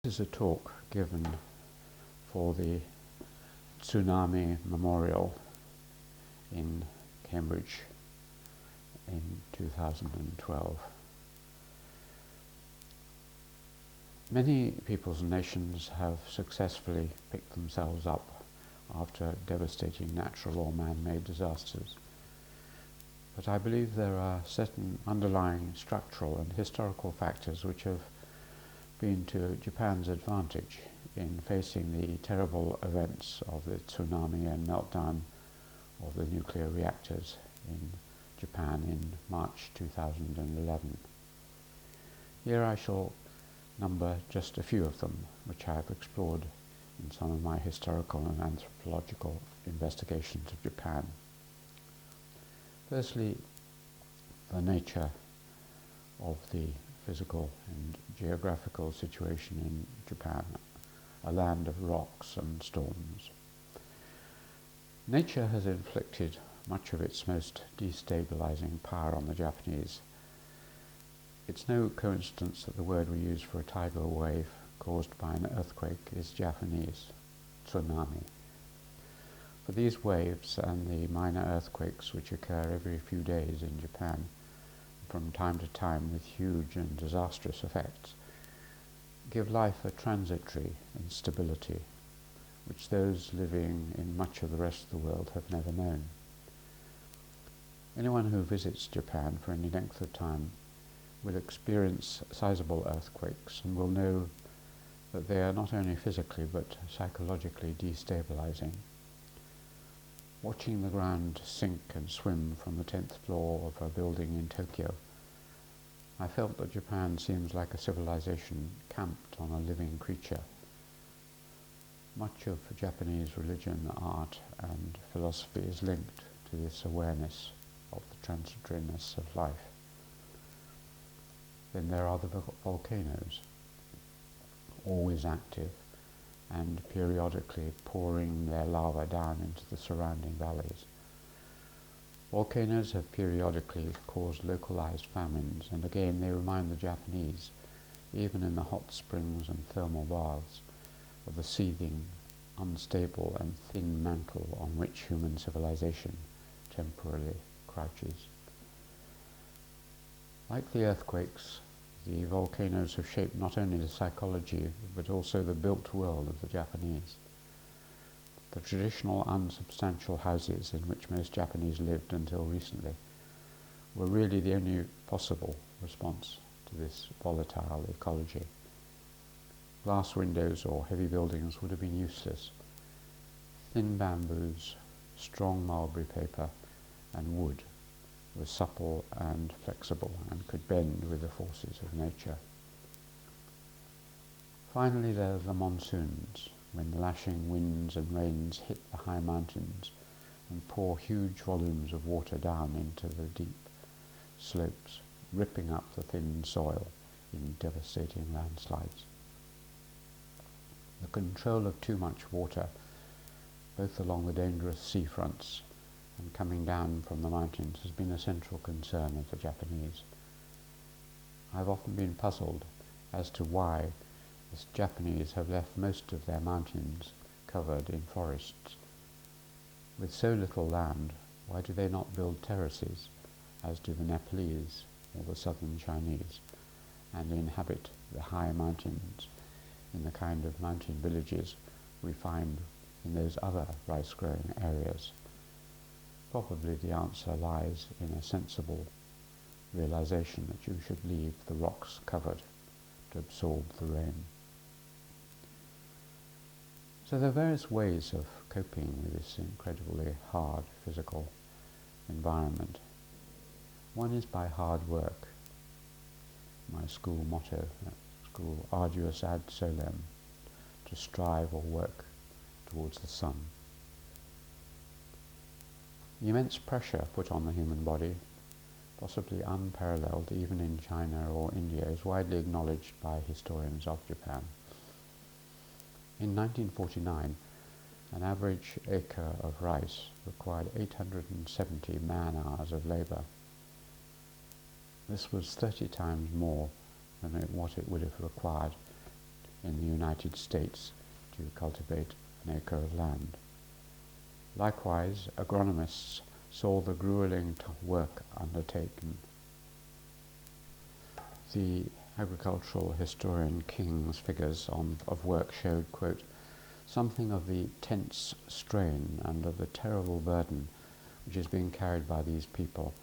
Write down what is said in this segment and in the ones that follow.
is a talk given for the Tsunami Memorial in Cambridge in 2012. Many peoples and nations have successfully picked themselves up after devastating natural or man-made disasters. But I believe there are certain underlying structural and historical factors which have been to Japan's advantage in facing the terrible events of the tsunami and meltdown of the nuclear reactors in Japan in March 2011. Here I shall number just a few of them, which I have explored in some of my historical and anthropological investigations of Japan. Firstly, the nature of the physical and geographical situation in Japan, a land of rocks and storms. Nature has inflicted much of its most destabilizing power on the Japanese. It's no coincidence that the word we use for a tidal wave caused by an earthquake is Japanese, tsunami. For these waves and the minor earthquakes which occur every few days in Japan, from time to time with huge and disastrous effects, give life a transitory instability which those living in much of the rest of the world have never known. Anyone who visits Japan for any length of time will experience sizable earthquakes and will know that they are not only physically but psychologically destabilizing. Watching the ground sink and swim from the 10th floor of a building in Tokyo, I felt that Japan seems like a civilization camped on a living creature. Much of Japanese religion, art, and philosophy is linked to this awareness of the transitoriness of life. Then there are the volcanoes, always active and periodically pouring their lava down into the surrounding valleys. Volcanoes have periodically caused localized famines, and again they remind the Japanese, even in the hot springs and thermal baths, of the seething, unstable and thin mantle on which human civilization temporarily crouches. Like the earthquakes, the volcanoes have shaped not only the psychology but also the built world of the Japanese. The traditional unsubstantial houses in which most Japanese lived until recently were really the only possible response to this volatile ecology. Glass windows or heavy buildings would have been useless. Thin bamboos, strong mulberry paper and wood were supple and flexible and could bend with the forces of nature. Finally, there are the monsoons, when the lashing winds and rains hit the high mountains and pour huge volumes of water down into the deep slopes, ripping up the thin soil in devastating landslides. The control of too much water, both along the dangerous sea fronts and coming down from the mountains, has been a central concern of the Japanese. I've often been puzzled as to why the Japanese have left most of their mountains covered in forests. With so little land, why do they not build terraces, as do the Nepalese or the southern Chinese, and inhabit the high mountains in the kind of mountain villages we find in those other rice-growing areas? Probably the answer lies in a sensible realization that you should leave the rocks covered to absorb the rain. So there are various ways of coping with this incredibly hard physical environment. One is by hard work. My school motto at school, arduous ad solem, to strive or work towards the sun. The immense pressure put on the human body, possibly unparalleled even in China or India, is widely acknowledged by historians of Japan. In 1949, an average acre of rice required 870 man-hours of labour. This was 30 times more than what it would have required in the United States to cultivate an acre of land. Likewise, agronomists saw the grueling work undertaken. The agricultural historian King's figures of work showed, quote, something of the tense strain and of the terrible burden which is being carried by these people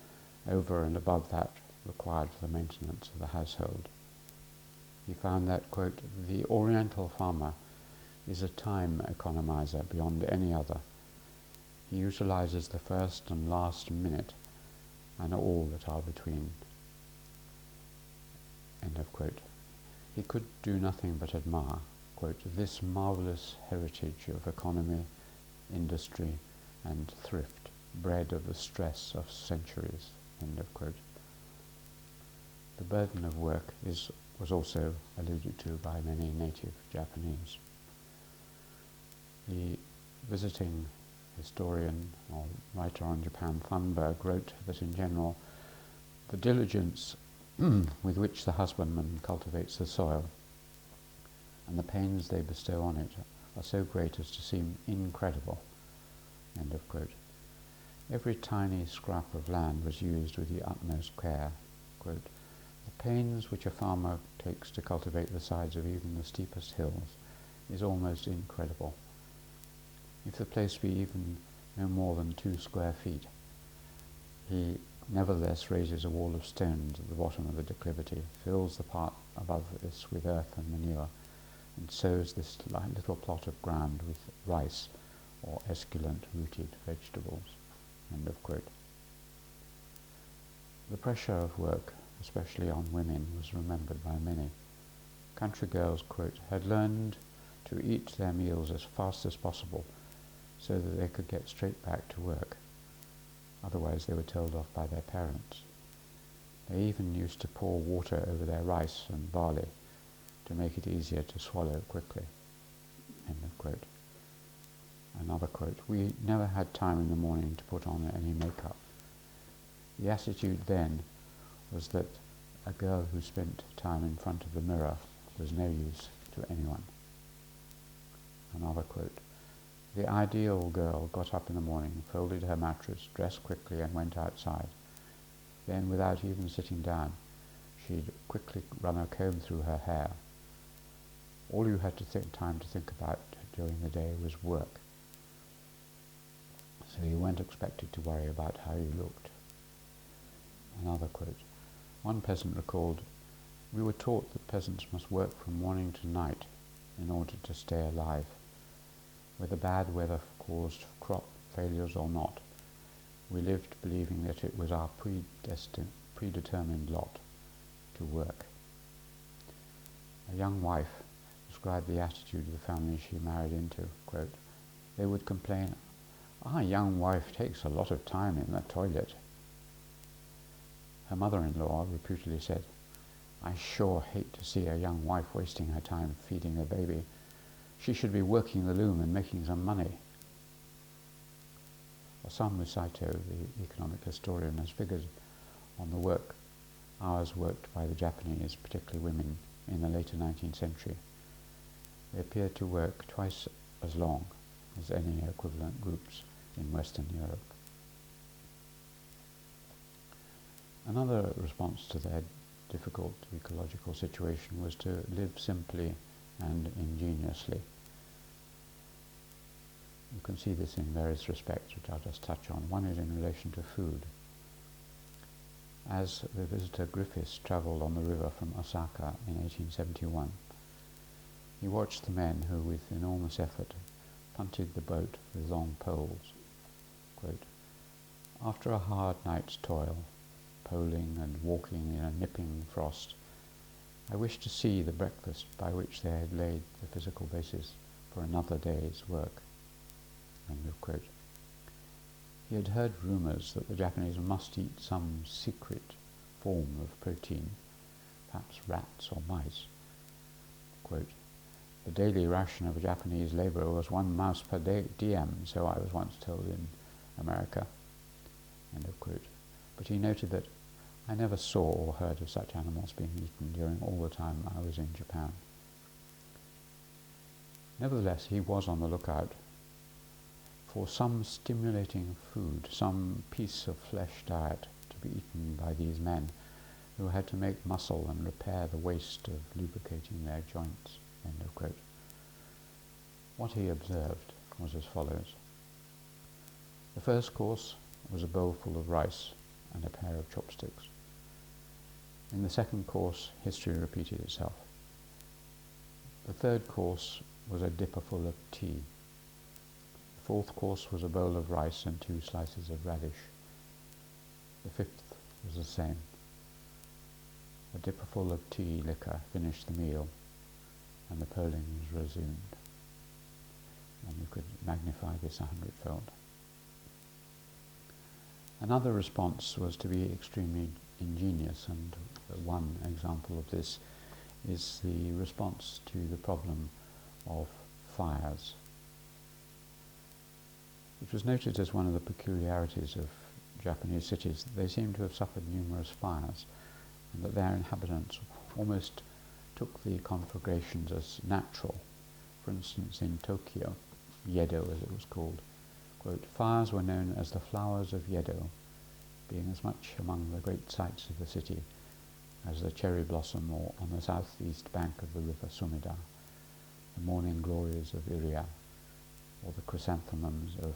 over and above that required for the maintenance of the household. He found that, quote, the Oriental farmer is a time economizer beyond any other. He utilizes the first and last minute and all that are between. End of quote. He could do nothing but admire, quote, this marvelous heritage of economy, industry, and thrift, bred of the stress of centuries. End of quote. The burden of work was also alluded to by many native Japanese. The visiting historian or writer on Japan, Thunberg, wrote that in general, the diligence with which the husbandman cultivates the soil and the pains they bestow on it are so great as to seem incredible. End of quote. Every tiny scrap of land was used with the utmost care. Quote, the pains which a farmer takes to cultivate the sides of even the steepest hills is almost incredible. If the place be even no more than 2 square feet, he nevertheless raises a wall of stones at the bottom of the declivity, fills the part above this with earth and manure, and sows this little plot of ground with rice or esculent rooted vegetables. End of quote. The pressure of work, especially on women, was remembered by many. Country girls, quote, had learned to eat their meals as fast as possible so that they could get straight back to work. Otherwise they were told off by their parents. They even used to pour water over their rice and barley to make it easier to swallow quickly. End of quote. Another quote, we never had time in the morning to put on any makeup. The attitude then was that a girl who spent time in front of the mirror was no use to anyone. Another quote, the ideal girl got up in the morning, folded her mattress, dressed quickly and went outside. Then, without even sitting down, she'd quickly run a comb through her hair. All you had time to think about during the day was work. So you weren't expected to worry about how you looked. Another quote, one peasant recalled, we were taught that peasants must work from morning to night in order to stay alive. Whether bad weather caused crop failures or not, we lived believing that it was our predetermined lot to work. A young wife described the attitude of the family she married into, quote, they would complain, our young wife takes a lot of time in the toilet. Her mother-in-law reputedly said, I sure hate to see a young wife wasting her time feeding a baby. She should be working the loom and making some money. Osamu Saito, the economic historian, has figured on the hours worked by the Japanese, particularly women, in the later 19th century. They appeared to work twice as long as any equivalent groups in Western Europe. Another response to their difficult ecological situation was to live simply and ingeniously. You can see this in various respects, which I'll just touch on. One is in relation to food. As the visitor Griffiths travelled on the river from Osaka in 1871, he watched the men who, with enormous effort, punted the boat with long poles. Quote, after a hard night's toil, poling and walking in a nipping frost, I wished to see the breakfast by which they had laid the physical basis for another day's work. End of quote. He had heard rumours that the Japanese must eat some secret form of protein, perhaps rats or mice. Quote, the daily ration of a Japanese labourer was 1 mouse per diem, so I was once told in America. End of quote. But he noted that I never saw or heard of such animals being eaten during all the time I was in Japan. Nevertheless, he was on the lookout for some stimulating food, some piece of flesh diet to be eaten by these men who had to make muscle and repair the waste of lubricating their joints. End of quote. What he observed was as follows. The first course was a bowl full of rice and a pair of chopsticks. In the second course, history repeated itself. The third course was a dipper full of tea. The fourth course was a bowl of rice and 2 slices of radish. The fifth was the same. A dipper full of tea liquor finished the meal, and the polling was resumed. And you could magnify this 100-fold. Another response was to be extremely ingenious, and one example of this is the response to the problem of fires. It was noted as one of the peculiarities of Japanese cities that they seem to have suffered numerous fires, and that their inhabitants almost took the conflagrations as natural. For instance, in Tokyo, Yedo as it was called, quote, fires were known as the flowers of Yedo, being as much among the great sights of the city as the cherry blossom or on the southeast bank of the river Sumida, the morning glories of Iria, or the chrysanthemums of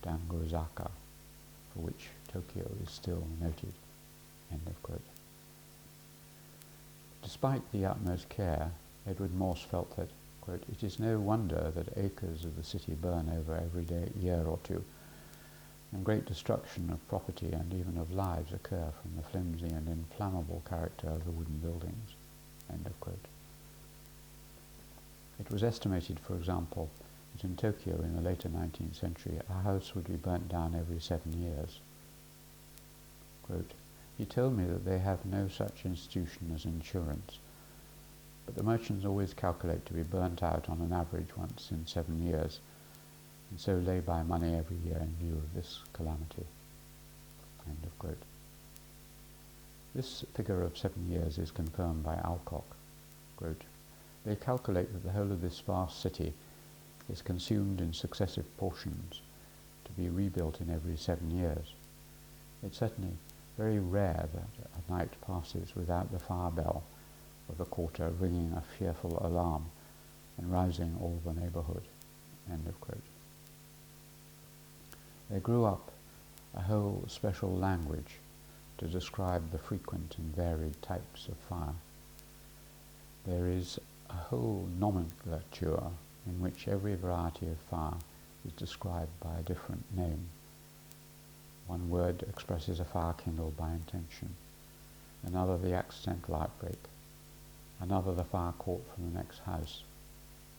Dangozaka, for which Tokyo is still noted. End of quote. Despite the utmost care, Edward Morse felt that, quote, it is no wonder that acres of the city burn over every year or two, and great destruction of property and even of lives occur from the flimsy and inflammable character of the wooden buildings. End of quote. It was estimated, for example, that in Tokyo in the later 19th century a house would be burnt down every 7 years. Quote, he told me that they have no such institution as insurance, but the merchants always calculate to be burnt out on an average once in 7 years, and so lay by money every year in view of this calamity. End of quote. This figure of 7 years is confirmed by Alcock. Quote, they calculate that the whole of this vast city is consumed in successive portions to be rebuilt in every 7 years. It's certainly very rare that a night passes without the fire bell of the quarter ringing a fearful alarm and rousing all the neighbourhood. End of quote. There grew up a whole special language to describe the frequent and varied types of fire. There is a whole nomenclature in which every variety of fire is described by a different name. One word expresses a fire kindled by intention, another the accidental outbreak, another the fire caught from the next house,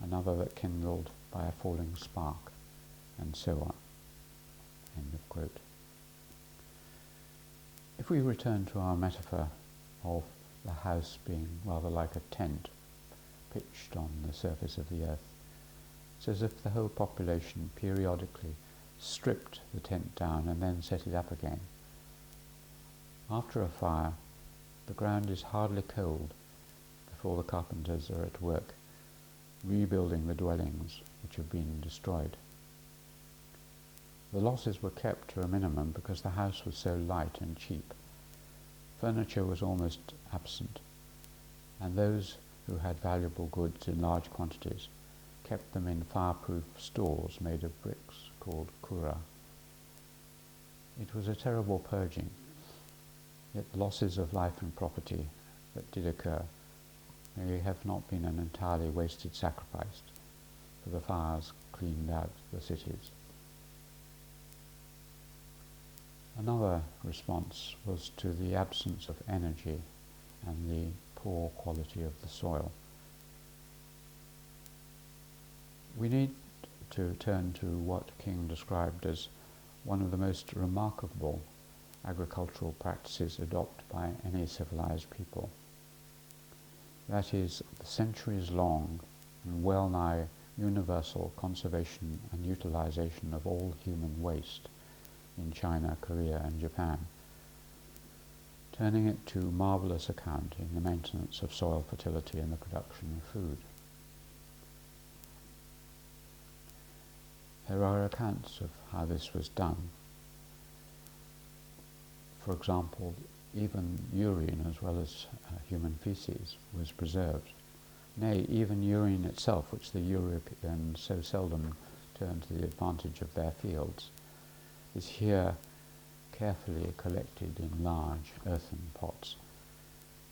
another that kindled by a falling spark, and so on. End of quote. If we return to our metaphor of the house being rather like a tent pitched on the surface of the earth, it's as if the whole population periodically stripped the tent down and then set it up again. After a fire, the ground is hardly cold before the carpenters are at work, rebuilding the dwellings which have been destroyed. The losses were kept to a minimum because the house was so light and cheap. Furniture was almost absent, and those who had valuable goods in large quantities kept them in fireproof stores made of bricks called kura. It was a terrible purging, yet the losses of life and property that did occur may have not been an entirely wasted sacrifice, for the fires cleaned out the cities. Another response was to the absence of energy and the poor quality of the soil. We need to turn to what King described as one of the most remarkable agricultural practices adopted by any civilized people. That is, the centuries-long and well-nigh universal conservation and utilization of all human waste in China, Korea and Japan, turning it to marvellous account in the maintenance of soil fertility and the production of food. There are accounts of how this was done. For example, even urine as well as human feces was preserved. Nay, even urine itself, which the Europeans so seldom turn to the advantage of their fields, is here carefully collected in large earthen pots,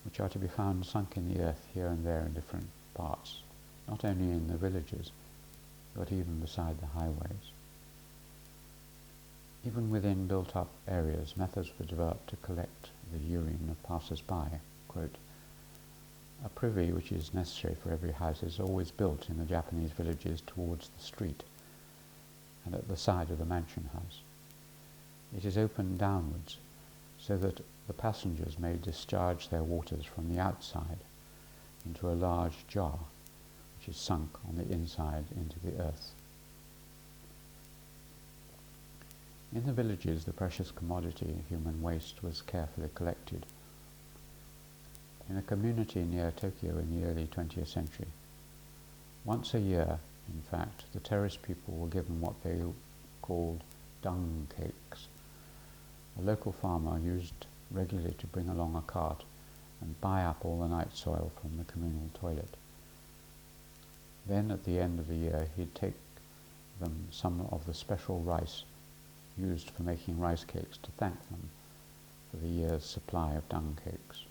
which are to be found sunk in the earth here and there in different parts, not only in the villages, but even beside the highways. Even within built-up areas, methods were developed to collect the urine of passers-by. Quote, "A privy which is necessary for every house is always built in the Japanese villages towards the street and at the side of the mansion house. It is opened downwards so that the passengers may discharge their waters from the outside into a large jar which is sunk on the inside into the earth." In the villages, the precious commodity, human waste, was carefully collected. In a community near Tokyo in the early 20th century, once a year, in fact, the terrace people were given what they called dung cakes. A local farmer used regularly to bring along a cart and buy up all the night soil from the communal toilet. Then, at the end of the year, he'd take them some of the special rice used for making rice cakes to thank them for the year's supply of dung cakes.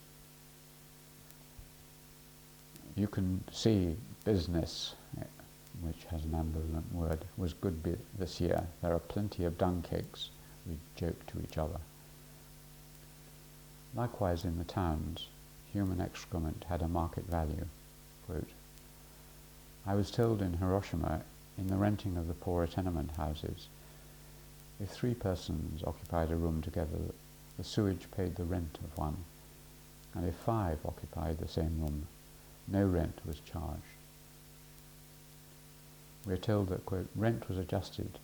You can see business, which has an ambivalent word, was good this year. There are plenty of dung cakes, we joke to each other. Likewise, in the towns, human excrement had a market value. Quote, "I was told in Hiroshima, in the renting of the poorer tenement houses, if 3 persons occupied a room together, the sewage paid the rent of one, and if 5 occupied the same room, no rent was charged." We are told that, quote, "rent was adjusted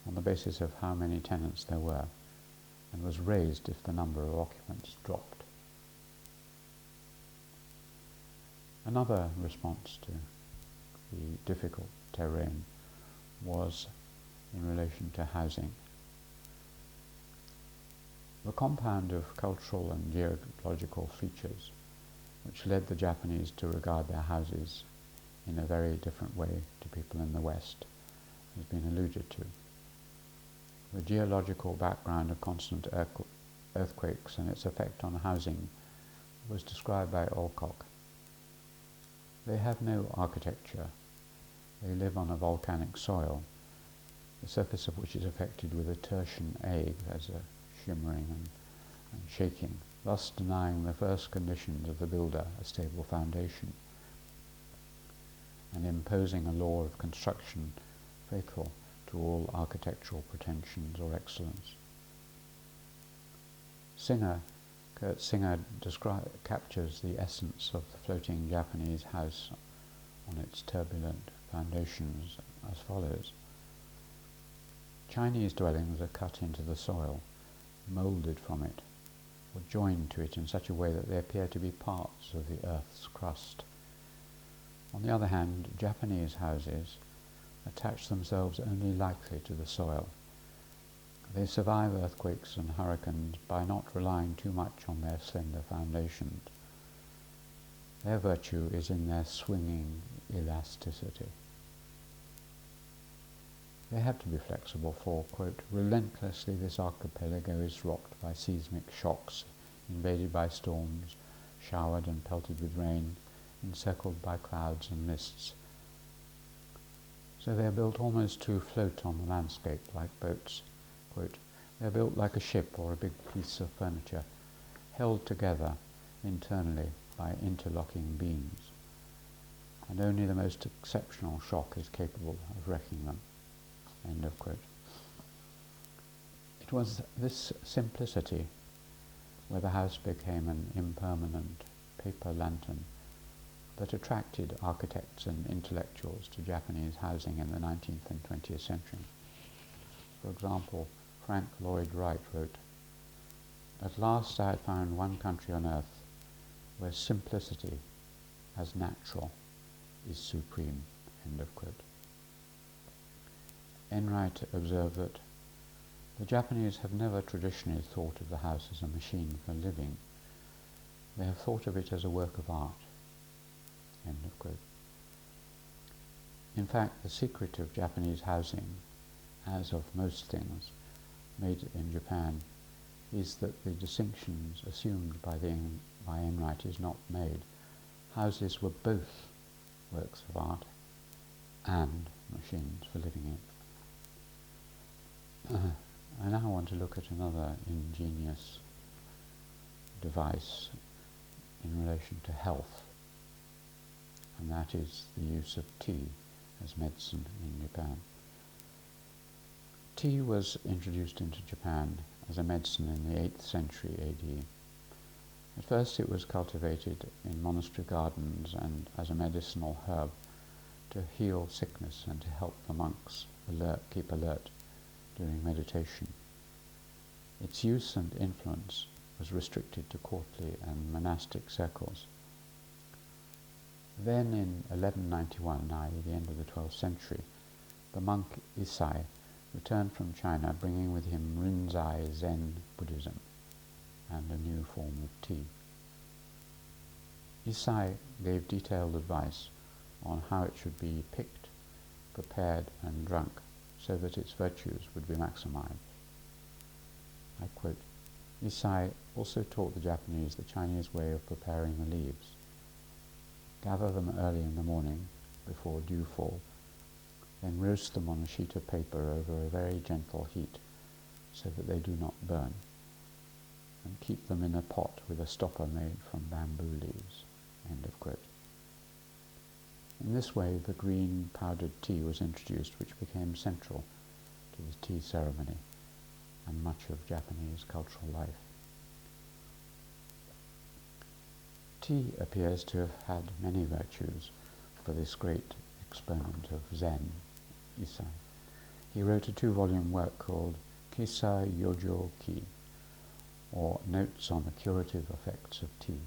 on the basis of how many tenants there were, and was raised if the number of occupants dropped." Another response to the difficult terrain was in relation to housing. The compound of cultural and geological features which led the Japanese to regard their houses in a very different way to people in the West has been alluded to. The geological background of constant earthquakes and its effect on housing was described by Alcock. "They have no architecture. They live on a volcanic soil, the surface of which is affected with a tertian egg as a shimmering and shaking, thus denying the first conditions of the builder a stable foundation, and imposing a law of construction fatal to all architectural pretensions or excellence." Kurt Singer captures the essence of the floating Japanese house on its turbulent foundations as follows. "Chinese dwellings are cut into the soil, moulded from it, or joined to it in such a way that they appear to be parts of the earth's crust. On the other hand, Japanese houses attach themselves only lightly to the soil. They survive earthquakes and hurricanes by not relying too much on their slender foundations. Their virtue is in their swinging elasticity. They have to be flexible, for, quote, relentlessly this archipelago is rocked by seismic shocks, invaded by storms, showered and pelted with rain, encircled by clouds and mists. So they are built almost to float on the landscape like boats. Quote, they are built like a ship or a big piece of furniture, held together internally by interlocking beams, and only the most exceptional shock is capable of wrecking them." End of quote. It was this simplicity, where the house became an impermanent paper lantern, that attracted architects and intellectuals to Japanese housing in the 19th and 20th century. For example, Frank Lloyd Wright wrote, "At last I had found one country on earth where simplicity, as natural, is supreme." End of quote. Enright observed that the Japanese have never traditionally thought of the house as a machine for living. They have thought of it as a work of art. End of quote. In fact, the secret of Japanese housing, as of most things made in Japan, is that the distinctions assumed by Enright is not made. Houses were both works of art and machines for living in. I now want to look at another ingenious device in relation to health, and that is the use of tea as medicine in Japan. Tea was introduced into Japan as a medicine in the 8th century AD. At first it was cultivated in monastery gardens and as a medicinal herb to heal sickness and to help the monks keep alert during meditation. Its use and influence was restricted to courtly and monastic circles. Then in 1191, i.e. the end of the 12th century, the monk Issai returned from China bringing with him Rinzai Zen Buddhism and a new form of tea. Issai gave detailed advice on how it should be picked, prepared and drunk so that its virtues would be maximized. I quote, Issai also taught the Japanese the Chinese way of preparing the leaves. Gather them early in the morning, before dewfall, then roast them on a sheet of paper over a very gentle heat, so that they do not burn, and keep them in a pot with a stopper made from bamboo leaves. End of quote. In this way, the green powdered tea was introduced, which became central to the tea ceremony and much of Japanese cultural life. Tea appears to have had many virtues for this great exponent of Zen, Issai. He wrote a 2-volume work called Kisa Yojo Ki, or Notes on the Curative Effects of Tea.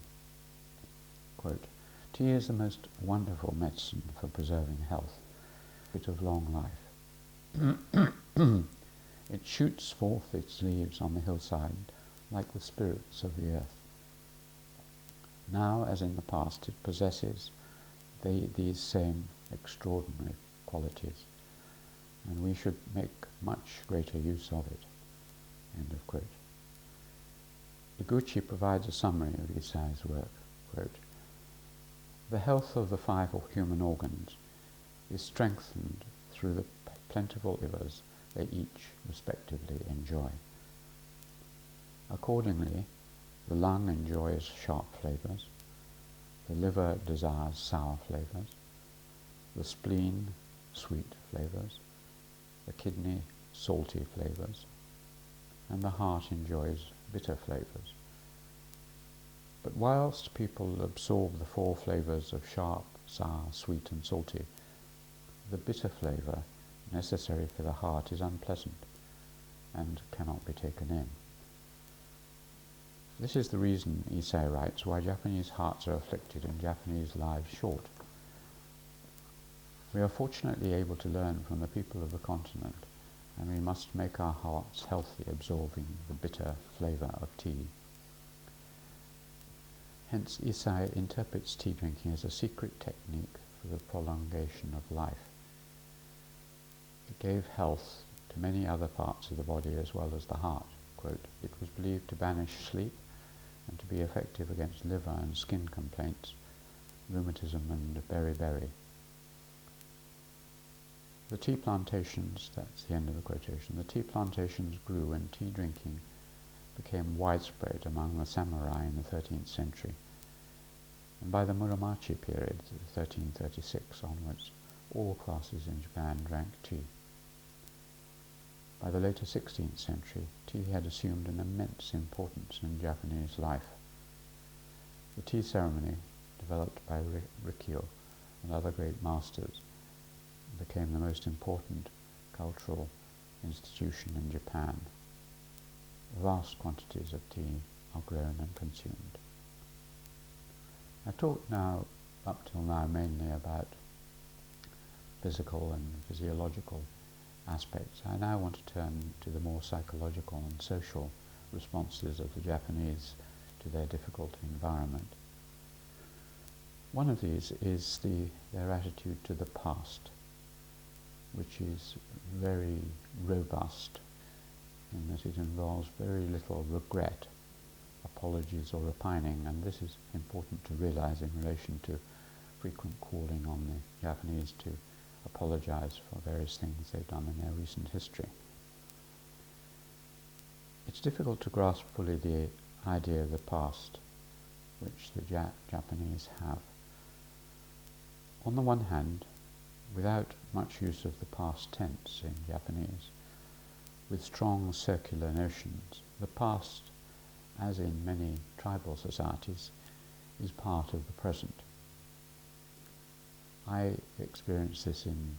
Quote, tea is the most wonderful medicine for preserving health, bit of long life. It shoots forth its leaves on the hillside like the spirits of the earth. Now, as in the past, it possesses these same extraordinary qualities, and we should make much greater use of it. End of quote. Iguchi provides a summary of Issai's work. Quote, the health of the 5 human organs is strengthened through the plentiful livers they each respectively enjoy. Accordingly, the lung enjoys sharp flavours, the liver desires sour flavours, the spleen sweet flavours, the kidney salty flavours, and the heart enjoys bitter flavours. But whilst people absorb the 4 flavours of sharp, sour, sweet and salty, the bitter flavour necessary for the heart is unpleasant and cannot be taken in. This is the reason, Issai writes, why Japanese hearts are afflicted and Japanese lives short. We are fortunately able to learn from the people of the continent, and we must make our hearts healthy, absorbing the bitter flavour of tea. Hence, Issai interprets tea drinking as a secret technique for the prolongation of life. It gave health to many other parts of the body as well as the heart. Quote, it was believed to banish sleep and to be effective against liver and skin complaints, rheumatism and beriberi. The tea plantations, that's the end of the quotation, the tea plantations grew and tea drinking became widespread among the samurai in the 13th century. And by the Muromachi period, 1336 onwards, all classes in Japan drank tea. By the later 16th century, tea had assumed an immense importance in Japanese life. The tea ceremony, developed by Rikyo and other great masters, became the most important cultural institution in Japan. Vast quantities of tea are grown and consumed. I've talked up till now mainly about physical and physiological aspects, I now want to turn to the more psychological and social responses of the Japanese to their difficult environment. One of these is their attitude to the past, which is very robust in that it involves very little regret, apologies or repining, and this is important to realize in relation to frequent calling on the Japanese to apologize for various things they've done in their recent history. It's difficult to grasp fully the idea of the past which the Japanese have. On the one hand, without much use of the past tense in Japanese, with strong circular notions, the past, as in many tribal societies, is part of the present. I experienced this in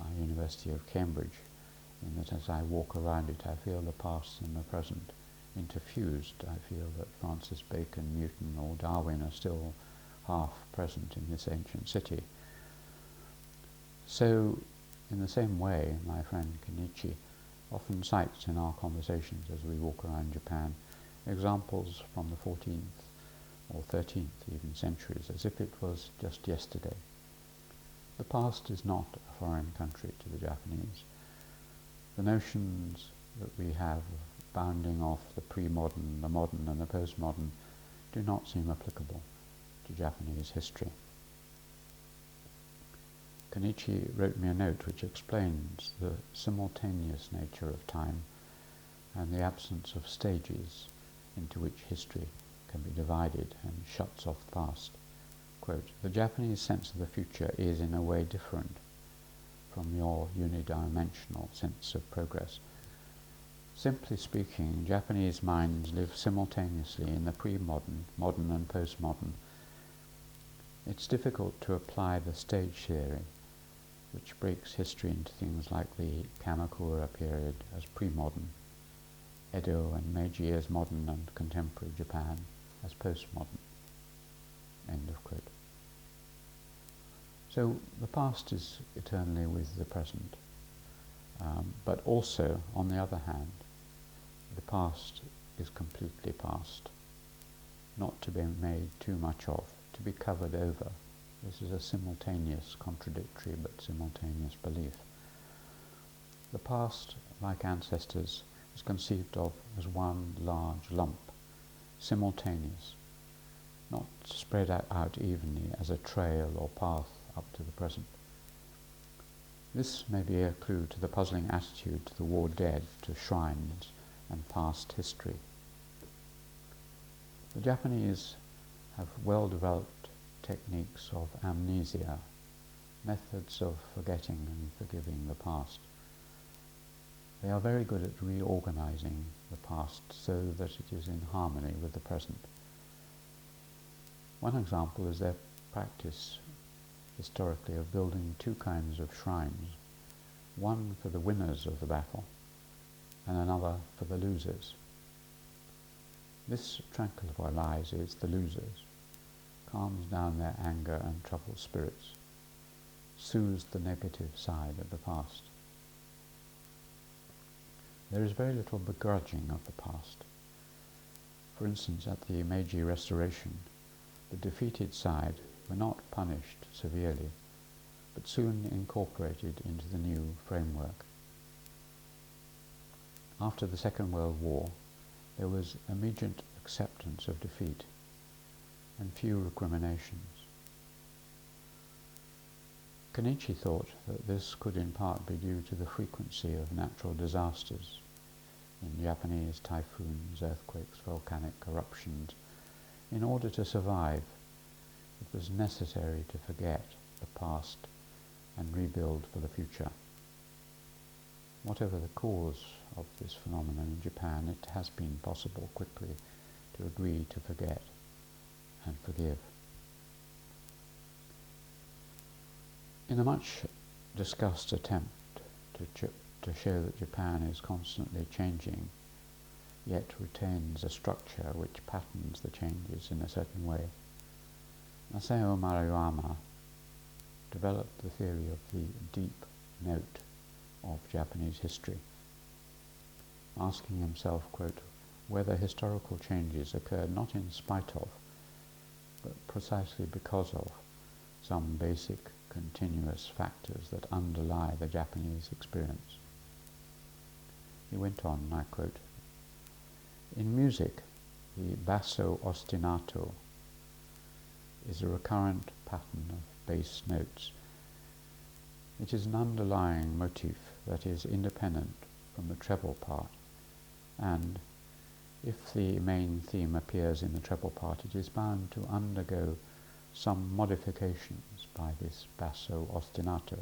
my University of Cambridge, in that as I walk around it I feel the past and the present interfused. I feel that Francis Bacon, Newton or Darwin are still half present in this ancient city. So, in the same way, my friend Kenichi often cites in our conversations as we walk around Japan examples from the 14th or 13th even centuries, as if it was just yesterday. The past is not a foreign country to the Japanese. The notions that we have of bounding off the pre-modern, the modern and the post-modern do not seem applicable to Japanese history. Kenichi wrote me a note which explains the simultaneous nature of time and the absence of stages into which history can be divided, and shuts off the past. Quote, "The Japanese sense of the future is in a way different from your unidimensional sense of progress. Simply speaking, Japanese minds live simultaneously in the pre-modern, modern and post-modern. It's difficult to apply the stage theory, which breaks history into things like the Kamakura period as pre-modern, Edo and Meiji as modern, and contemporary Japan as post-modern." End of quote. So the past is eternally with the present, but also, on the other hand, the past is completely past, not to be made too much of, to be covered over. This is a simultaneous, contradictory but simultaneous belief. The past, like ancestors, is conceived of as one large lump, simultaneous, not spread out evenly as a trail or path up to the present. This may be a clue to the puzzling attitude to the war dead, to shrines and past history. The Japanese have well-developed techniques of amnesia, methods of forgetting and forgiving the past. They are very good at reorganizing the past so that it is in harmony with the present. One example is their practice historically of building two kinds of shrines, one for the winners of the battle and another for the losers. This tranquilizes the losers, calms down their anger and troubled spirits, soothes the negative side of the past. There is very little begrudging of the past. For instance, at the Meiji Restoration, the defeated side were not punished severely, but soon incorporated into the new framework. After the Second World War, there was immediate acceptance of defeat and few recriminations. Kenichi thought that this could in part be due to the frequency of natural disasters in Japanese typhoons, earthquakes, volcanic eruptions. In order to survive, it was necessary to forget the past and rebuild for the future. Whatever the cause of this phenomenon in Japan, it has been possible quickly to agree to forget and forgive. In a much discussed attempt to show that Japan is constantly changing, yet retains a structure which patterns the changes in a certain way, Masao Maruyama developed the theory of the deep note of Japanese history, asking himself, quote, whether historical changes occurred not in spite of, but precisely because of, some basic continuous factors that underlie the Japanese experience. He went on, I quote, in music, the Basso Ostinato is a recurrent pattern of bass notes. It is an underlying motif that is independent from the treble part, and if the main theme appears in the treble part, it is bound to undergo some modifications by this basso ostinato.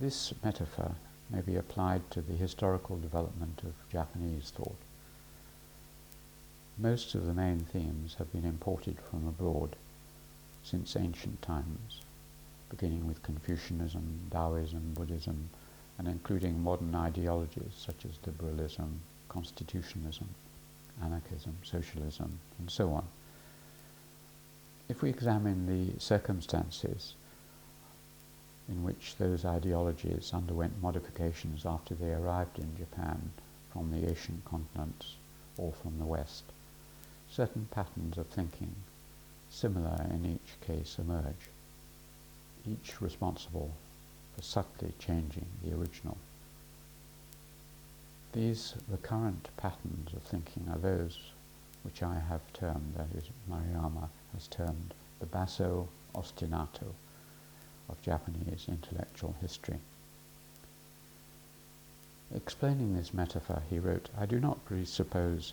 This metaphor may be applied to the historical development of Japanese thought. Most of the main themes have been imported from abroad since ancient times, beginning with Confucianism, Taoism, Buddhism, and including modern ideologies such as liberalism, constitutionalism, anarchism, socialism, and so on. If we examine the circumstances in which those ideologies underwent modifications after they arrived in Japan from the Asian continents or from the West, certain patterns of thinking, similar in each case, emerge, each responsible for subtly changing the original. These recurrent patterns of thinking are those which I have termed, that is, Maruyama has termed, the Basso Ostinato of Japanese intellectual history. Explaining this metaphor, he wrote, I do not presuppose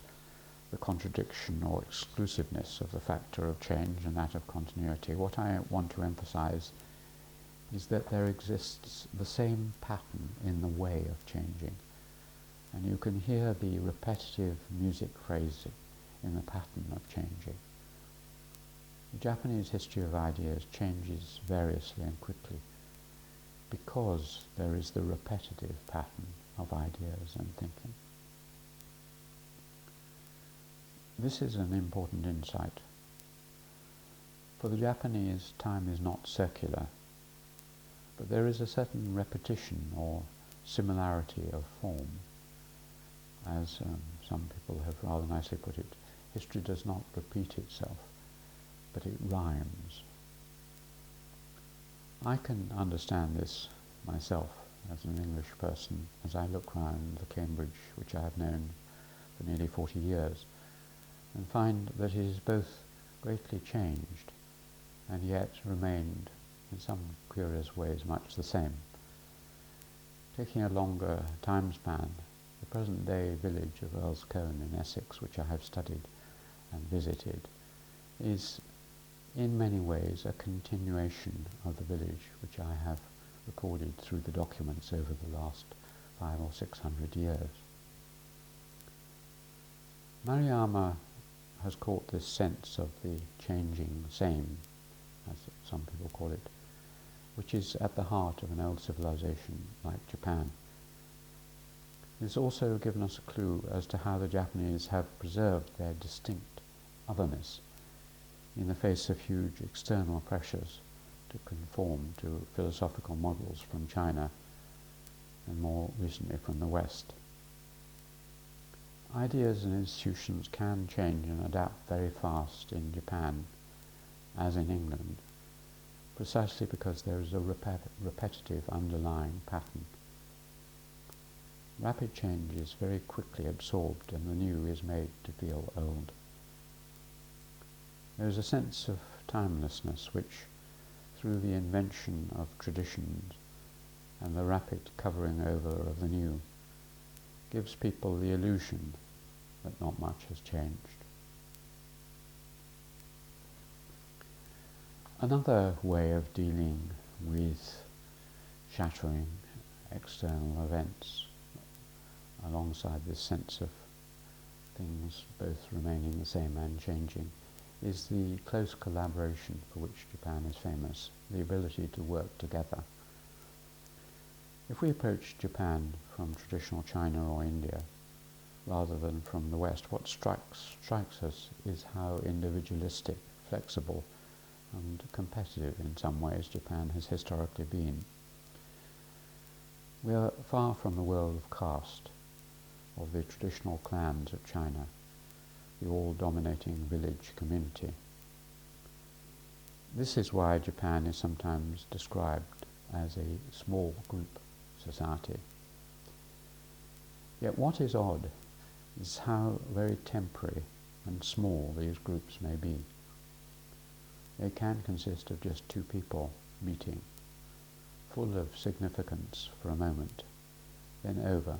the contradiction or exclusiveness of the factor of change and that of continuity. What I want to emphasize is that there exists the same pattern in the way of changing, and you can hear the repetitive music phrasing in the pattern of changing. The Japanese history of ideas changes variously and quickly because there is the repetitive pattern of ideas and thinking. This is an important insight. For the Japanese, time is not circular, but there is a certain repetition or similarity of form. As some people have rather nicely put it, history does not repeat itself, but it rhymes. I can understand this myself as an English person as I look round the Cambridge which I have known for nearly 40 years and find that it is both greatly changed and yet remained in some curious ways much the same. Taking a longer time span, the present-day village of Earl's Cone in Essex, which I have studied and visited, is in many ways a continuation of the village which I have recorded through the documents over the last 500 or 600 years. Maruyama has caught this sense of the changing same, as some people call it, which is at the heart of an old civilization like Japan. It has also given us a clue as to how the Japanese have preserved their distinct otherness in the face of huge external pressures to conform to philosophical models from China and more recently from the West. Ideas and institutions can change and adapt very fast in Japan, as in England, precisely because there is a repetitive underlying pattern. Rapid change is very quickly absorbed and the new is made to feel old. There is a sense of timelessness which, through the invention of traditions and the rapid covering over of the new, gives people the illusion that not much has changed. Another way of dealing with shattering external events, alongside this sense of things both remaining the same and changing, is the close collaboration for which Japan is famous, the ability to work together. If we approach Japan from traditional China or India, rather than from the West, what strikes us is how individualistic, flexible, and competitive in some ways Japan has historically been. We are far from the world of caste, of the traditional clans of China, the all-dominating village community. This is why Japan is sometimes described as a small group society. Yet what is odd is how very temporary and small these groups may be. They can consist of just two people meeting, full of significance for a moment, then over,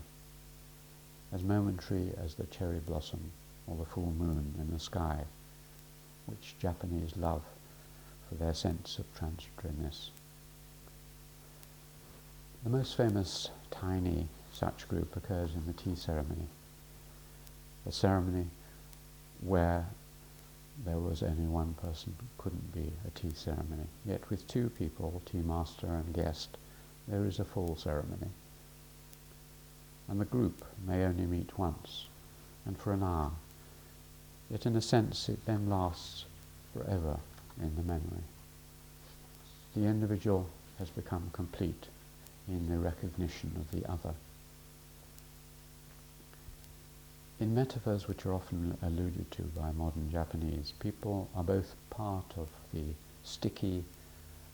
as momentary as the cherry blossom or the full moon in the sky, which Japanese love for their sense of transitoriness. The most famous tiny such group occurs in the tea ceremony, a ceremony where there was only one person, couldn't be a tea ceremony. Yet with two people, tea master and guest, there is a full ceremony. And the group may only meet once, and for an hour. Yet in a sense it then lasts forever in the memory. The individual has become complete in the recognition of the other. In metaphors which are often alluded to by modern Japanese, people are both part of the sticky,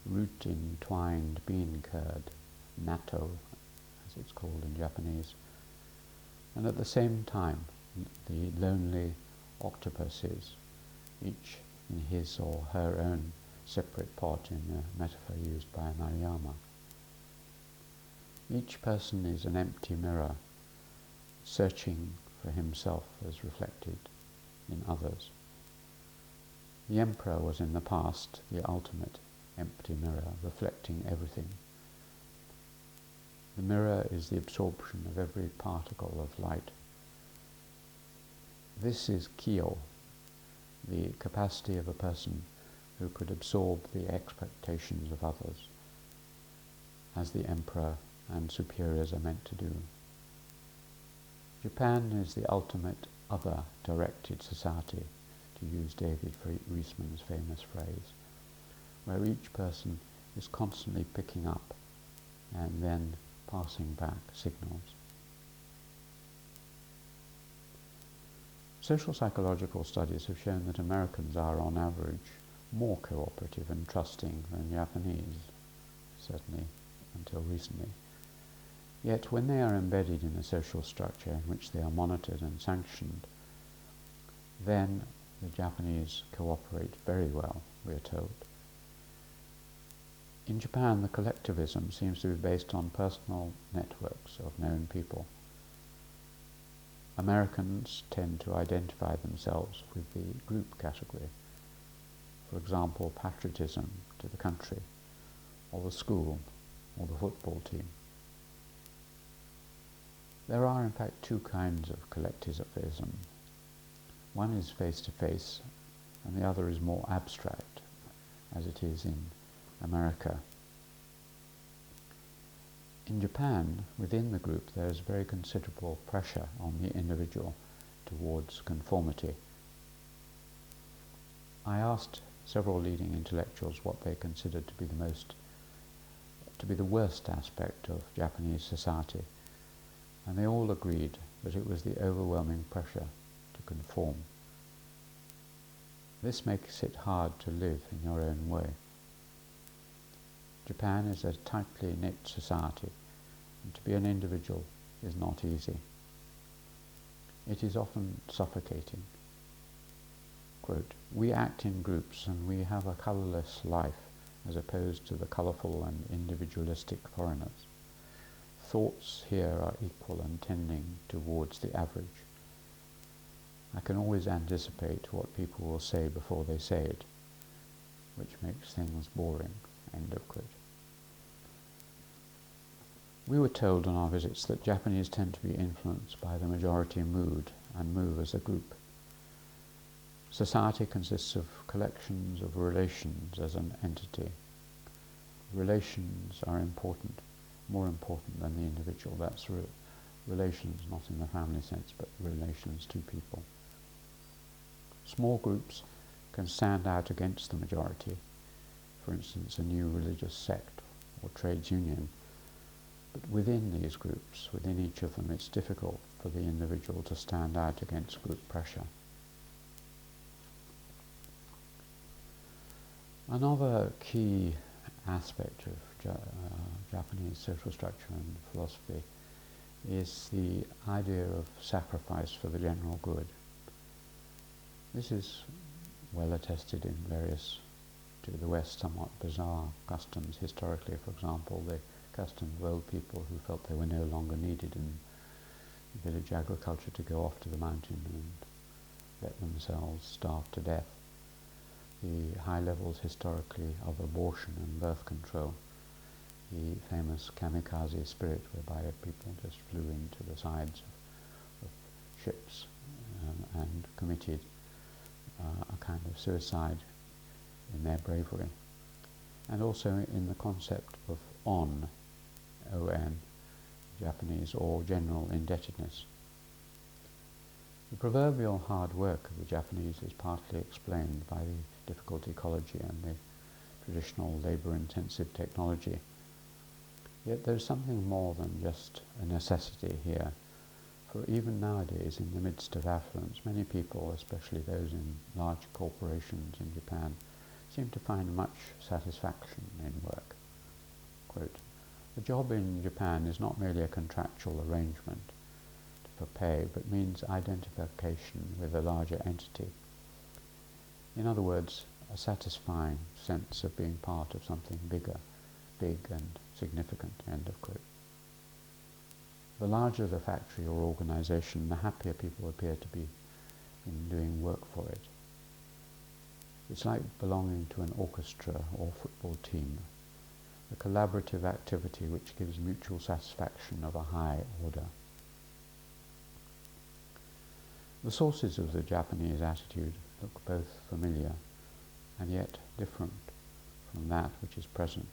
root-entwined bean curd, natto, as it's called in Japanese, and at the same time the lonely octopuses, each in his or her own separate pot in the metaphor used by Maruyama. Each person is an empty mirror, searching for himself as reflected in others. The emperor was in the past the ultimate empty mirror, reflecting everything. The mirror is the absorption of every particle of light. This is kyo, the capacity of a person who could absorb the expectations of others, as the emperor and superiors are meant to do. Japan is the ultimate other-directed society, to use David Reisman's famous phrase, where each person is constantly picking up and then passing back signals. Social psychological studies have shown that Americans are, on average, more cooperative and trusting than Japanese, certainly until recently. Yet when they are embedded in a social structure in which they are monitored and sanctioned, then the Japanese cooperate very well, we are told. In Japan, the collectivism seems to be based on personal networks of known people. Americans tend to identify themselves with the group category. For example, patriotism to the country, or the school, or the football team. There are in fact two kinds of collectivism. One is face-to-face, and the other is more abstract, as it is in America. In Japan, within the group, there is very considerable pressure on the individual towards conformity. I asked several leading intellectuals what they considered to be the worst aspect of Japanese society, and they all agreed that it was the overwhelming pressure to conform. This makes it hard to live in your own way. Japan is a tightly knit society, and to be an individual is not easy. It is often suffocating. Quote, "We act in groups and we have a colourless life as opposed to the colourful and individualistic foreigners. Thoughts here are equal and tending towards the average. I can always anticipate what people will say before they say it, which makes things boring." End of quote. We were told on our visits that Japanese tend to be influenced by the majority mood and move as a group. Society consists of collections of relations as an entity. Relations are important, more important than the individual. That's relations not in the family sense, but relations to people. Small groups can stand out against the majority, for instance a new religious sect or trades union, But within these groups, within each of them, it's difficult for the individual to stand out against group pressure. Another key aspect of Japanese social structure and philosophy is the idea of sacrifice for the general good. This is well attested in various, to the West, somewhat bizarre customs. Historically, for example, the custom of old people who felt they were no longer needed in village agriculture to go off to the mountain and let themselves starve to death. The high levels historically of abortion and birth control, the famous kamikaze spirit whereby people just flew into the sides of ships and committed a kind of suicide in their bravery. And also in the concept of on, O-N, Japanese, or general indebtedness. The proverbial hard work of the Japanese is partly explained by the difficult ecology and the traditional labour-intensive technology. Yet there is something more than just a necessity here, for even nowadays, in the midst of affluence, many people, especially those in large corporations in Japan, seem to find much satisfaction in work. Quote, "The job in Japan is not merely a contractual arrangement for pay, but means identification with a larger entity. In other words, a satisfying sense of being part of something bigger, big and significant," end of quote. The larger the factory or organization, the happier people appear to be in doing work for it. It's like belonging to an orchestra or football team, a collaborative activity which gives mutual satisfaction of a high order. The sources of the Japanese attitude look both familiar and yet different from that which is present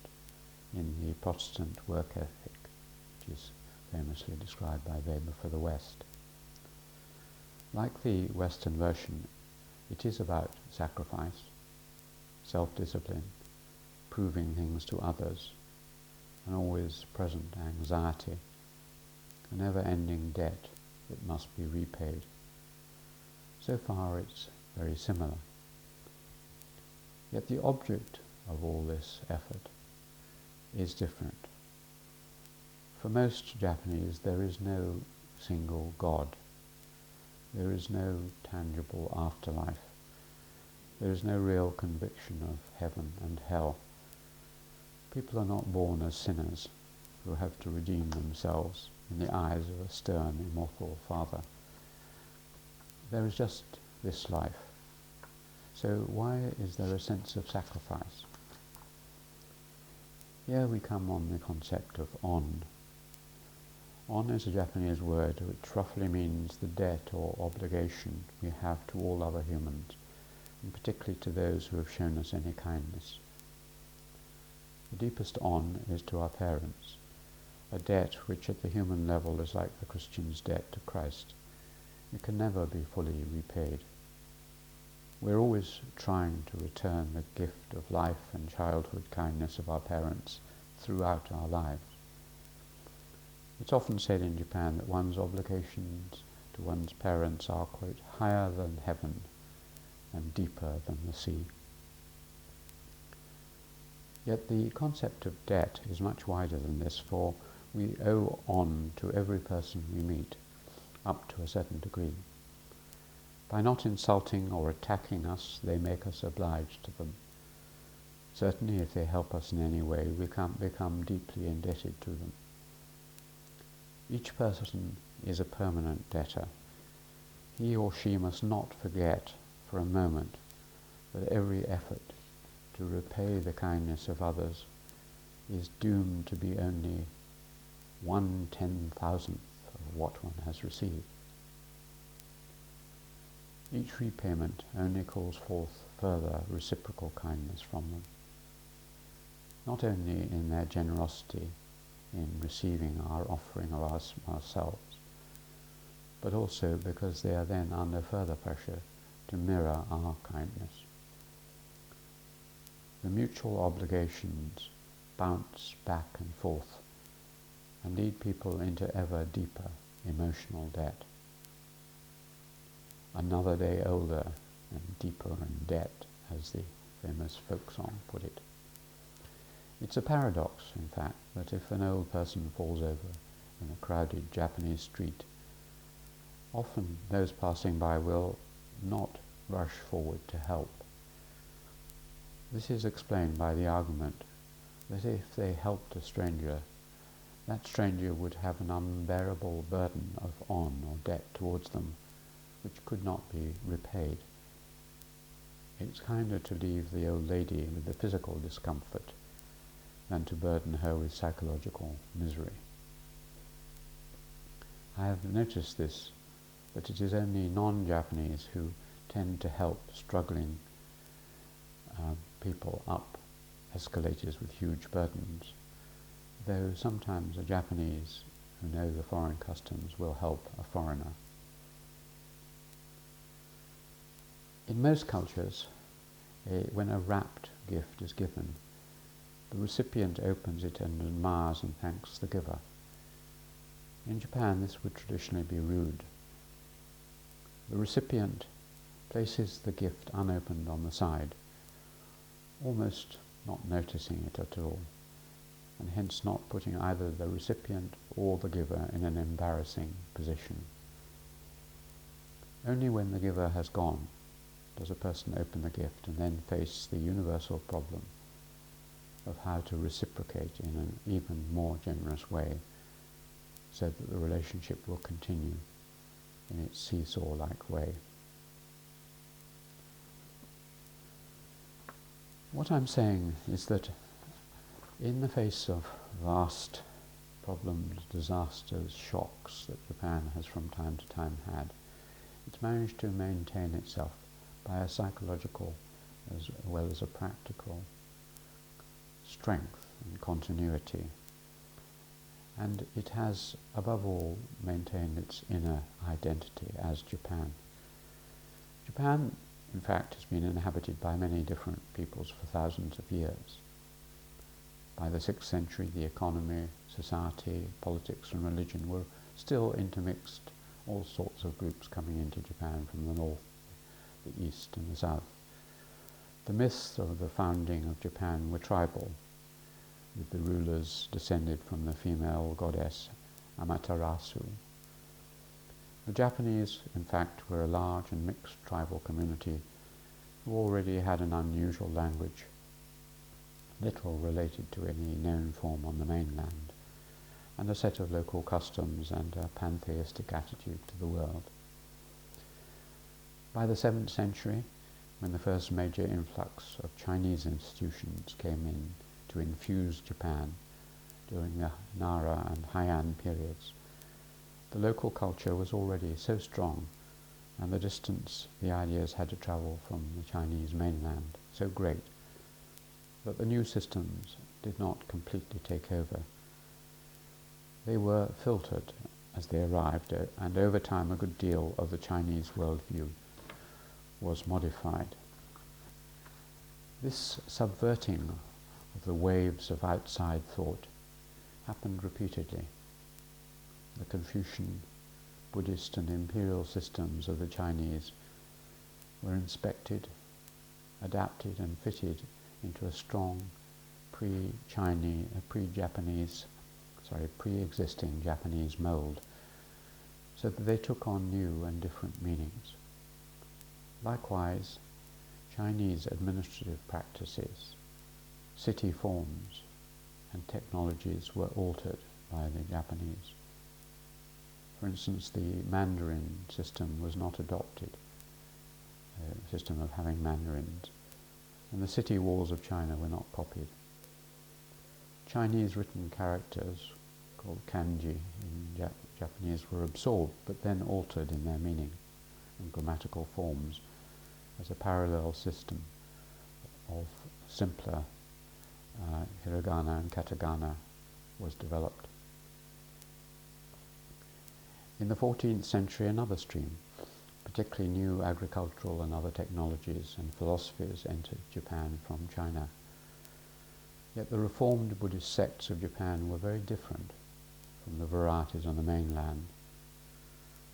in the Protestant work ethic, which is famously described by Weber for the West. Like the Western version, it is about sacrifice, self-discipline, proving things to others, an always present anxiety, a never-ending debt that must be repaid. So far it's very similar. Yet the object of all this effort is different. For most Japanese, there is no single God. There is no tangible afterlife. There is no real conviction of heaven and hell. People are not born as sinners who have to redeem themselves in the eyes of a stern, immortal Father. There is just this life. So why is there a sense of sacrifice? Here we come on the concept of on. On is a Japanese word which roughly means the debt or obligation we have to all other humans, and particularly to those who have shown us any kindness. The deepest on is to our parents, a debt which at the human level is like the Christian's debt to Christ. It can never be fully repaid. We're always trying to return the gift of life and childhood kindness of our parents throughout our lives. It's often said in Japan that one's obligations to one's parents are, quote, higher than heaven and deeper than the sea. Yet the concept of debt is much wider than this, for we owe on to every person we meet, up to a certain degree. By not insulting or attacking us, they make us obliged to them. Certainly, if they help us in any way, we can't become deeply indebted to them. Each person is a permanent debtor. He or she must not forget for a moment that every effort to repay the kindness of others is doomed to be only 1/10,000th of what one has received. Each repayment only calls forth further reciprocal kindness from them, not only in their generosity in receiving our offering of ourselves, but also because they are then under further pressure to mirror our kindness. The mutual obligations bounce back and forth, and lead people into ever deeper emotional debt. Another day older and deeper in debt, as the famous folk song put it. It's a paradox, in fact, that if an old person falls over in a crowded Japanese street, often those passing by will not rush forward to help. This is explained by the argument that if they helped a stranger, that stranger would have an unbearable burden of on or debt towards them, which could not be repaid. It's kinder to leave the old lady with the physical discomfort than to burden her with psychological misery. I have noticed this, that it is only non-Japanese who tend to help struggling people up escalators with huge burdens, though sometimes a Japanese who know the foreign customs will help a foreigner. In most cultures, when a wrapped gift is given, the recipient opens it and admires and thanks the giver. In Japan, this would traditionally be rude. The recipient places the gift unopened on the side, almost not noticing it at all, and hence not putting either the recipient or the giver in an embarrassing position. Only when the giver has gone does a person open the gift and then face the universal problem of how to reciprocate in an even more generous way so that the relationship will continue in its seesaw-like way. What I'm saying is that in the face of vast problems, disasters, shocks that Japan has from time to time had, it's managed to maintain itself by a psychological as well as a practical strength and continuity. And it has, above all, maintained its inner identity as Japan. Japan, in fact, has been inhabited by many different peoples for thousands of years. By the 6th century, the economy, society, politics and religion were still intermixed, all sorts of groups coming into Japan from the north, the east and the south. The myths of the founding of Japan were tribal, with the rulers descended from the female goddess Amaterasu. The Japanese, in fact, were a large and mixed tribal community who already had an unusual language, little related to any known form on the mainland, and a set of local customs and a pantheistic attitude to the world. By the 7th century, when the first major influx of Chinese institutions came in to infuse Japan during the Nara and Heian periods, the local culture was already so strong, and the distance the ideas had to travel from the Chinese mainland so great, that the new systems did not completely take over. They were filtered as they arrived, and over time a good deal of the Chinese worldview was modified. This subverting of the waves of outside thought happened repeatedly. The Confucian, Buddhist and imperial systems of the Chinese were inspected, adapted and fitted into a strong pre-existing Japanese mold, so that they took on new and different meanings. Likewise, Chinese administrative practices, city forms, and technologies were altered by the Japanese. For instance, the Mandarin system was not adopted, a system of having Mandarins, and the city walls of China were not copied. Chinese written characters, called kanji in Japanese, were absorbed but then altered in their meaning and grammatical forms as a parallel system of simpler hiragana and katakana was developed. In the 14th century, another stream, particularly new agricultural and other technologies and philosophies, entered Japan from China. Yet the reformed Buddhist sects of Japan were very different from the varieties on the mainland,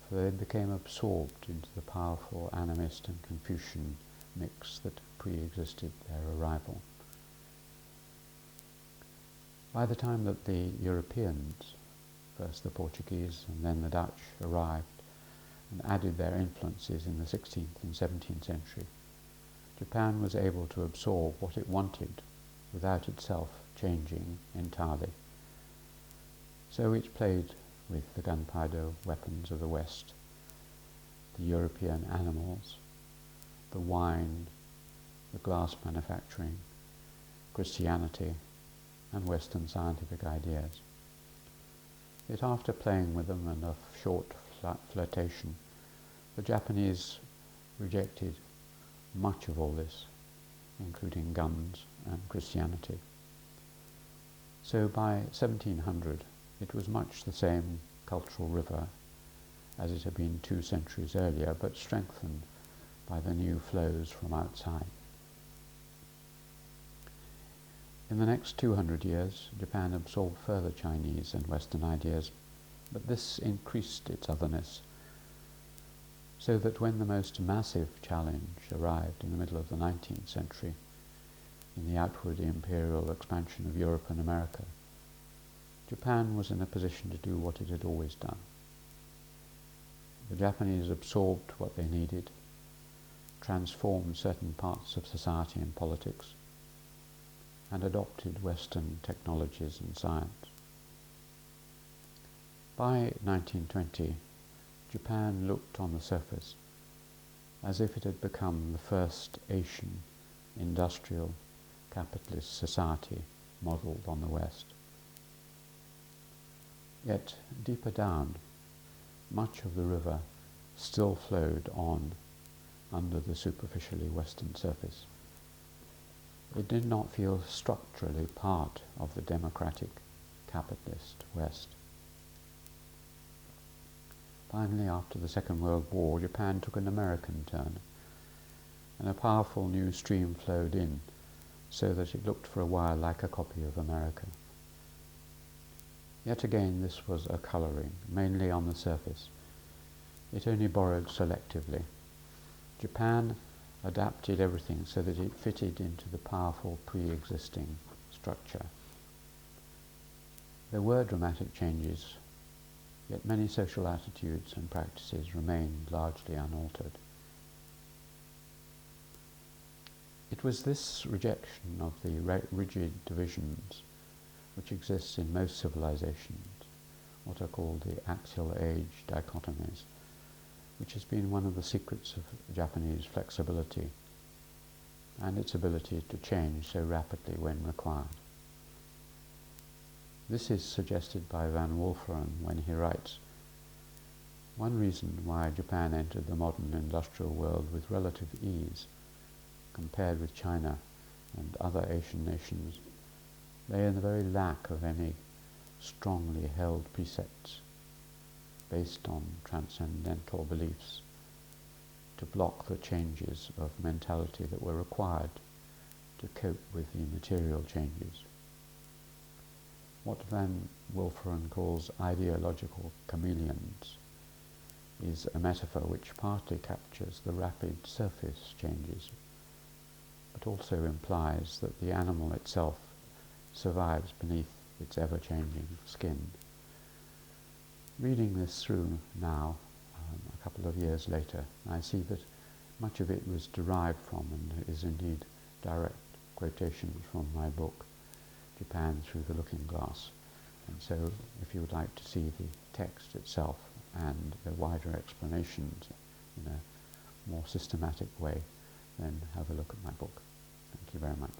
for they became absorbed into the powerful animist and Confucian mix that pre-existed their arrival. By the time that the Europeans, first the Portuguese and then the Dutch, arrived and added their influences in the 16th and 17th century, Japan was able to absorb what it wanted without itself changing entirely. So it played with the gunpowder weapons of the West, the European animals, the wine, the glass manufacturing, Christianity, and Western scientific ideas. Yet after playing with them and a short flirtation, the Japanese rejected much of all this, including guns and Christianity. So by 1700, it was much the same cultural river as it had been 2 centuries earlier, but strengthened by the new flows from outside. In the next 200 years, Japan absorbed further Chinese and Western ideas, but this increased its otherness, so that when the most massive challenge arrived in the middle of the 19th century, in the outward imperial expansion of Europe and America, Japan was in a position to do what it had always done. The Japanese absorbed what they needed, transformed certain parts of society and politics, and adopted Western technologies and science. By 1920, Japan looked on the surface as if it had become the first Asian industrial capitalist society modelled on the West. Yet deeper down, much of the river still flowed on under the superficially Western surface. It did not feel structurally part of the democratic capitalist West. Finally, after the Second World War, Japan took an American turn, and a powerful new stream flowed in, so that it looked for a while like a copy of America. Yet again, this was a colouring, mainly on the surface. It only borrowed selectively. Japan adapted everything so that it fitted into the powerful pre-existing structure. There were dramatic changes, yet many social attitudes and practices remained largely unaltered. It was this rejection of the rigid divisions which exists in most civilizations, what are called the axial age dichotomies, which has been one of the secrets of Japanese flexibility and its ability to change so rapidly when required. This is suggested by Van Wolferen when he writes, "One reason why Japan entered the modern industrial world with relative ease, compared with China and other Asian nations, lay in the very lack of any strongly held precepts based on transcendental beliefs to block the changes of mentality that were required to cope with the material changes. What Van Wolferen calls ideological chameleons is a metaphor which partly captures the rapid surface changes, but also implies that the animal itself survives beneath its ever-changing skin." Reading this through now, a couple of years later, I see that much of it was derived from and is indeed direct quotations from my book, Japan Through the Looking Glass. And so if you would like to see the text itself and the wider explanations in a more systematic way, then have a look at my book. Thank you very much.